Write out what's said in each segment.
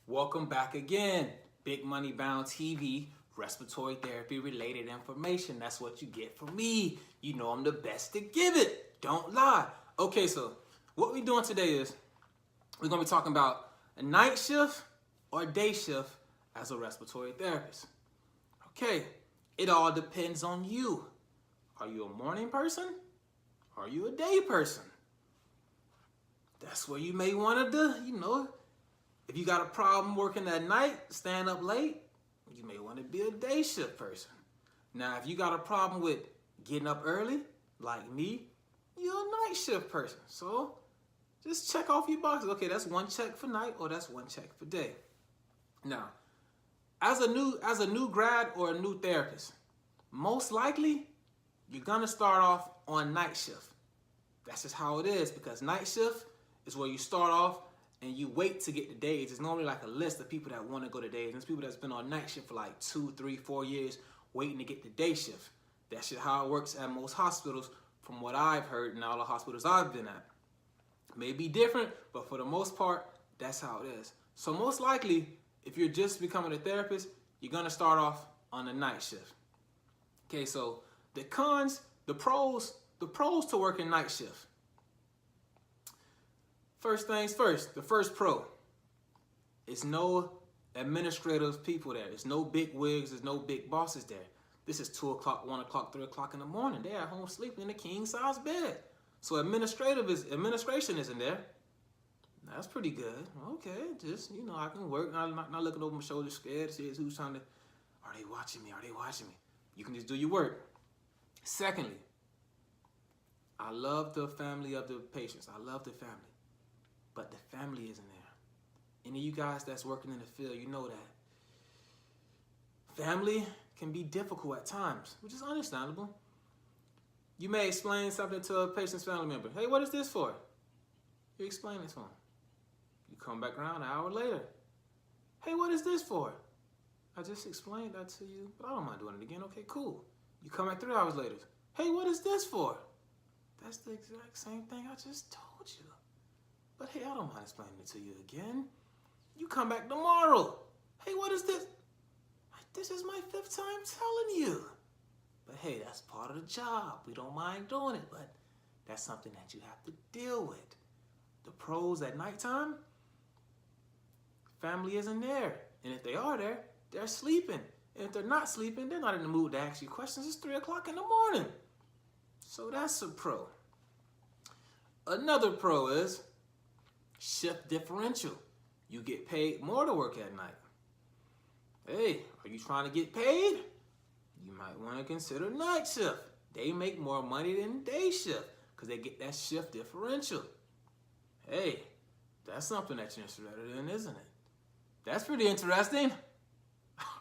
Welcome back again. Big Money Bound TV, respiratory therapy related information. That's what you get from me. You know I'm the best to give it. Don't lie. Okay, so what we're doing today is we're going to be talking about a night shift or day shift as a respiratory therapist. Okay, it all depends on you. Are you a morning person? Are you a day person? That's where you may want to, if you got a problem working at night, staying up late, you may want to be a day shift person. Now, if you got a problem with getting up early, like me, you're a night shift person. So just check off your boxes. Okay, that's one check for night or that's one check for day. Now, as a new grad or a new therapist, most likely you're gonna start off on night shift. That's just how it is, because night shift is where you start off and you wait to get the days. It's normally like a list of people that want to go to days. And there's people that's been on night shift for like 2, 3, 4 years waiting to get the day shift. That's just how it works at most hospitals from what I've heard in all the hospitals I've been at. It may be different, but for the most part, that's how it is. So most likely, if you're just becoming a therapist, you're gonna start off on the night shift. Okay, so the cons, the pros to working night shift. First things first, the first pro is no administrative people there. There's no big wigs, there's no big bosses there. This is 2 o'clock, 1 o'clock, 3 o'clock in the morning. They're at home sleeping in a king size bed. So administration isn't there. That's pretty good. Okay, just, I can work. I'm not looking over my shoulder scared to see who's trying to, are they watching me? Are they watching me? You can just do your work. Secondly, I love the family of the patients. I love the family. But the family isn't there. Any of you guys that's working in the field, you know that. Family can be difficult at times, which is understandable. You may explain something to a patient's family member. Hey, what is this for? You explain it to them. You come back around an hour later. Hey, what is this for? I just explained that to you, but I don't mind doing it again. Okay, cool. You come back 3 hours later. Hey, what is this for? That's the exact same thing I just told you. But hey, I don't mind explaining it to you again. You come back tomorrow. Hey, what is this? This is my 5th time telling you. But hey, that's part of the job. We don't mind doing it, but that's something that you have to deal with. The pros at nighttime, family isn't there. And if they are there, they're sleeping. And if they're not sleeping, they're not in the mood to ask you questions. It's 3 o'clock in the morning. So that's a pro. Another pro is shift differential. You get paid more to work at night. Hey, are you trying to get paid? You might want to consider night shift. They make more money than day shift because they get that shift differential. Hey, that's something that you're interested in, isn't it? That's pretty interesting.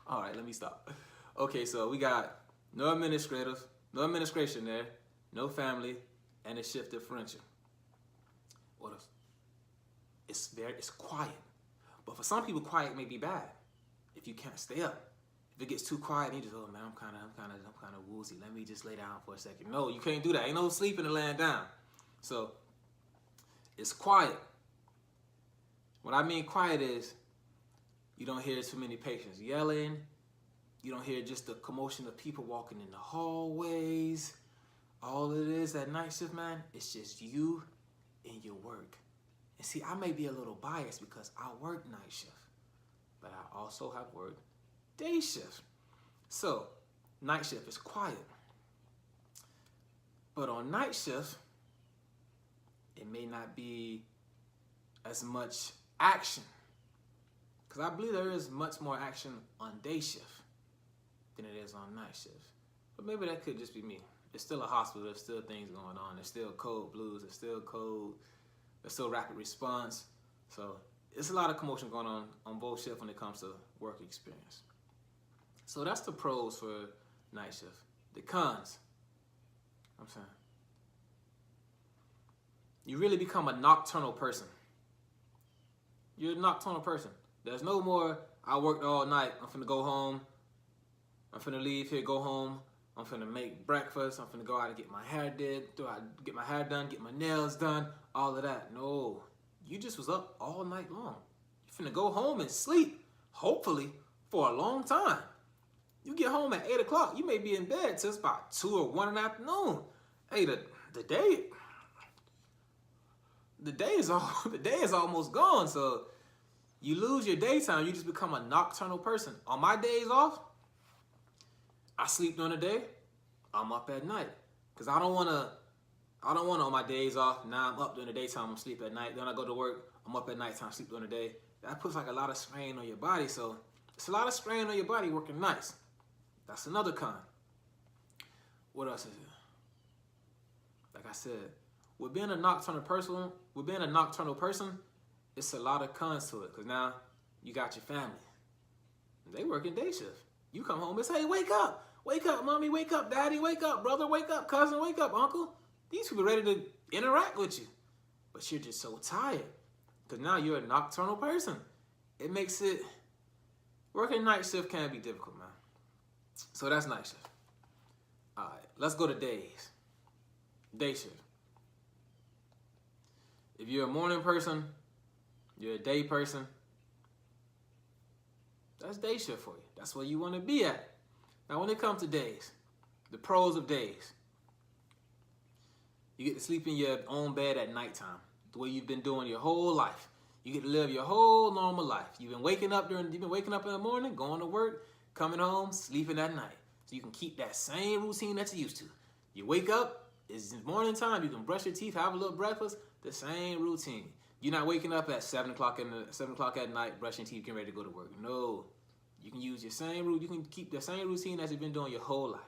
All right, let me stop. Okay, so we got no administration there, no family, and a shift differential. What else? It's quiet. But for some people, quiet may be bad if you can't stay up. If it gets too quiet, you just, oh man, I'm kind of woozy. Let me just lay down for a second. No, you can't do that. Ain't no sleeping and laying down. So it's quiet. What I mean quiet is you don't hear too many patients yelling. You don't hear just the commotion of people walking in the hallways. All it is at night shift, man, it's just you and your work. And see, I may be a little biased because I work night shift, but I also have worked day shift. So night shift is quiet. But on night shift, it may not be as much action. Because I believe there is much more action on day shift than it is on night shift. But maybe that could just be me. It's still a hospital, there's still things going on. There's still code blues, there's still code, there's still rapid response. So it's a lot of commotion going on both shifts when it comes to work experience. So that's the pros for night shift. The cons, I'm saying, you really become a nocturnal person. You're a nocturnal person. There's no more, I worked all night, I'm finna go home, I'm finna leave here, go home, I'm finna make breakfast, I'm finna go out and get my hair get my nails done, all of that. No, you just was up all night long. You're finna go home and sleep, hopefully, for a long time. You get home at 8 o'clock, you may be in bed till it's about 2 or 1 in the afternoon. Hey, the day is the day is almost gone. So you lose your daytime, you just become a nocturnal person. On my days off, I sleep during the day, I'm up at night. Cause I don't wanna on my days off, now I'm up during the daytime, I'm sleep at night. Then I go to work, I'm up at nighttime, sleep during the day. That puts like a lot of strain on your body. So it's a lot of strain on your body working nights. That's another con. What else is it? Like I said, with being a nocturnal person, it's a lot of cons to it. Cause now you got your family. They working day shift. You come home and say, hey, wake up, mommy, wake up, daddy, wake up, brother, wake up, cousin, wake up, uncle. These people are ready to interact with you. But you're just so tired. Cause now you're a nocturnal person. It makes it, working night shift can be difficult, man. So that's night shift. All right, let's go to days. Day shift. If you're a morning person, you're a day person, that's day shift for you. That's where you want to be at. Now, when it comes to days, the pros of days, you get to sleep in your own bed at nighttime, the way you've been doing your whole life. You get to live your whole normal life. You've been waking up in the morning, going to work, coming home, sleeping at night. So you can keep that same routine that you used to. You wake up, it's morning time, you can brush your teeth, have a little breakfast, the same routine. You're not waking up at 7 o'clock at night, brushing teeth, getting ready to go to work. No. You can use your same route. You can keep the same routine as you've been doing your whole life.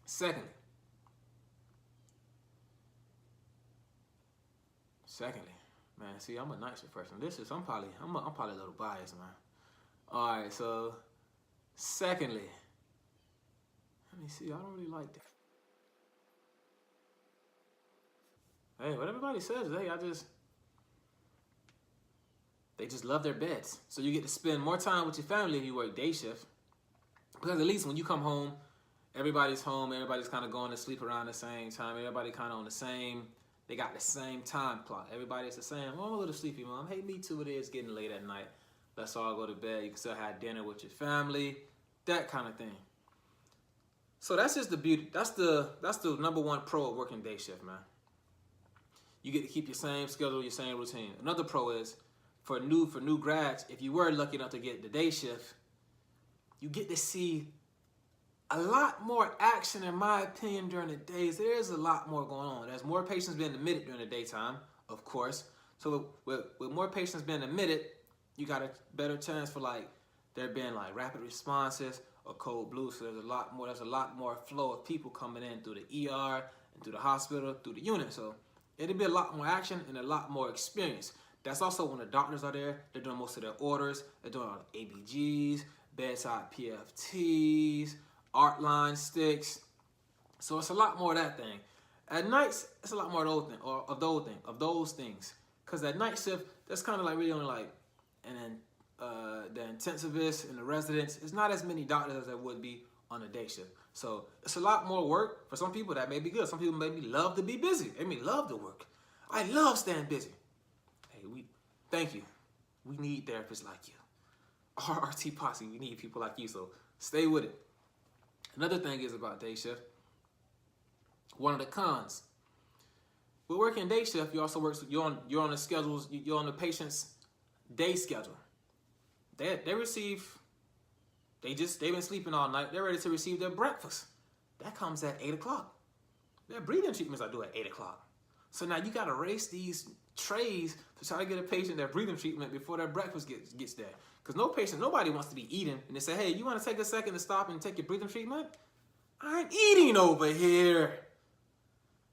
Secondly, man, see, I'm a night shift person. I'm probably a little biased, man. All right, so secondly, let me see. I don't really like that. Hey, what everybody says is, hey, they just love their beds. So you get to spend more time with your family if you work day shift. Because at least when you come home, everybody's home, everybody's kind of going to sleep around the same time. Everybody kind of on the same, they got the same time clock. Everybody's the same. Oh, I'm a little sleepy, mom. Hey, me too, it is getting late at night. Let's all go to bed. You can still have dinner with your family, that kind of thing. So that's just the beauty. That's the number one pro of working day shift, man. You get to keep your same schedule, your same routine. Another pro is, for new grads, if you were lucky enough to get the day shift, you get to see a lot more action, in my opinion, during the days. There is a lot more going on. There's more patients being admitted during the daytime, of course. So with more patients being admitted, you got a better chance for there being rapid responses or code blue. So there's a lot more flow of people coming in through the ER and through the hospital, through the unit. So it'll be a lot more action and a lot more experience. That's also when the doctors are there. They're doing most of their orders. They're doing all the ABGs, bedside PFTs, art line sticks. So it's a lot more of that thing. At nights, it's a lot more of those things. Because at night shift, that's kind of really only and then the intensivists and the residents, it's not as many doctors as there would be on a day shift. So it's a lot more work. For some people, that may be good. Some people maybe love to be busy. They may love to work. I love staying busy. Thank you. We need therapists like you. RRT Posse, we need people like you, so stay with it. Another thing is about day shift. One of the cons. With working day shift, you also you're on the schedules, you're on the patient's day schedule. They've been sleeping all night, they're ready to receive their breakfast. That comes at 8 o'clock. Their breathing treatments are due at 8 o'clock. So now you gotta race these trays to try to get a patient their breathing treatment before their breakfast gets there. Because nobody wants to be eating and they say, hey, you want to take a second to stop and take your breathing treatment? I'm eating over here.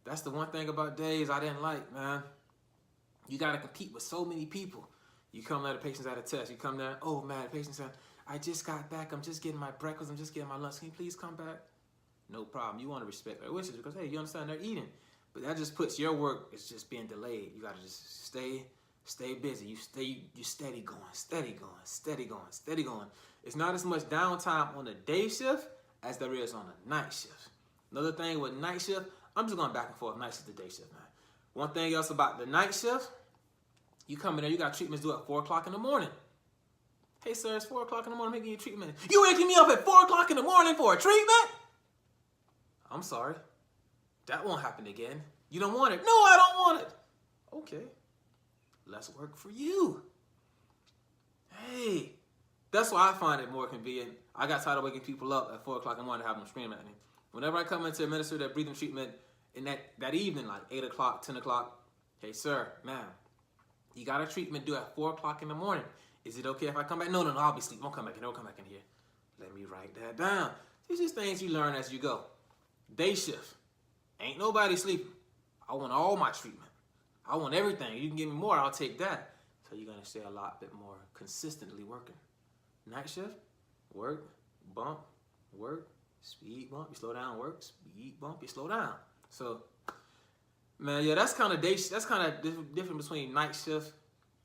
That's the one thing about days I didn't like, man. You got to compete with so many people. You come there, the patient's at a test. You come there, oh man, the patient said, I just got back. I'm just getting my breakfast. I'm just getting my lunch. Can you please come back? No problem. You want to respect their wishes because, hey, you understand they're eating. But that just puts your work, it's just being delayed. You got to just stay busy. You steady going. It's not as much downtime on the day shift as there is on the night shift. Another thing with night shift, I'm just going back and forth night shift to day shift, man. One thing else about the night shift, You come in there, you got treatments due at 4 o'clock in the morning. Hey, sir, it's 4 o'clock in the morning, I'm making you a treatment. You waking me up at 4 o'clock in the morning for a treatment? I'm sorry. That won't happen again. You don't want it. No, I don't want it. Okay. Let's work for you. Hey, that's why I find it more convenient. I got tired of waking people up at 4 o'clock in the morning to have them scream at me. Whenever I come in to administer that breathing treatment in that evening, like 8 o'clock, 10 o'clock, hey, sir, ma'am, you got a treatment due at 4 o'clock in the morning. Is it okay if I come back? No, I'll be asleep. Don't come back in. Don't come back in here. Let me write that down. These are things you learn as you go. Day shift. Ain't nobody sleeping. I want all my treatment. I want everything. You can give me more, I'll take that. So you're going to stay a lot bit more consistently working. Night shift, work, bump, work, speed bump, you slow down, work, speed bump, you slow down. So, man, yeah, that's kind of different between night shift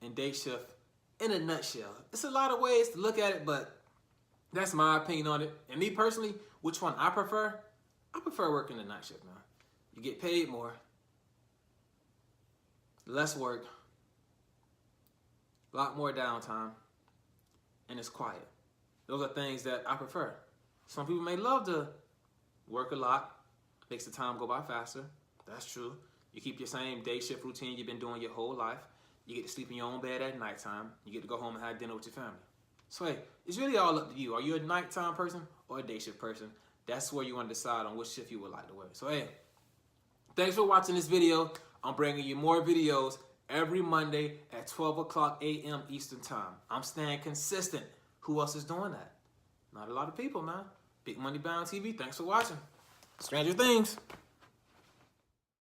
and day shift in a nutshell. It's a lot of ways to look at it, but that's my opinion on it. And me personally, which one I prefer? I prefer working the night shift, man. You get paid more, less work, a lot more downtime, and it's quiet. Those are things that I prefer. Some people may love to work a lot, makes the time go by faster. That's true. You keep your same day shift routine you've been doing your whole life. You get to sleep in your own bed at nighttime. You get to go home and have dinner with your family. So hey, it's really all up to you. Are you a nighttime person or a day shift person? That's where you want to decide on which shift you would like to work. So hey, thanks for watching this video. I'm bringing you more videos every Monday at 12 o'clock a.m. Eastern Time. I'm staying consistent. Who else is doing that? Not a lot of people, man. Big Money Bound TV, thanks for watching. Stranger Things.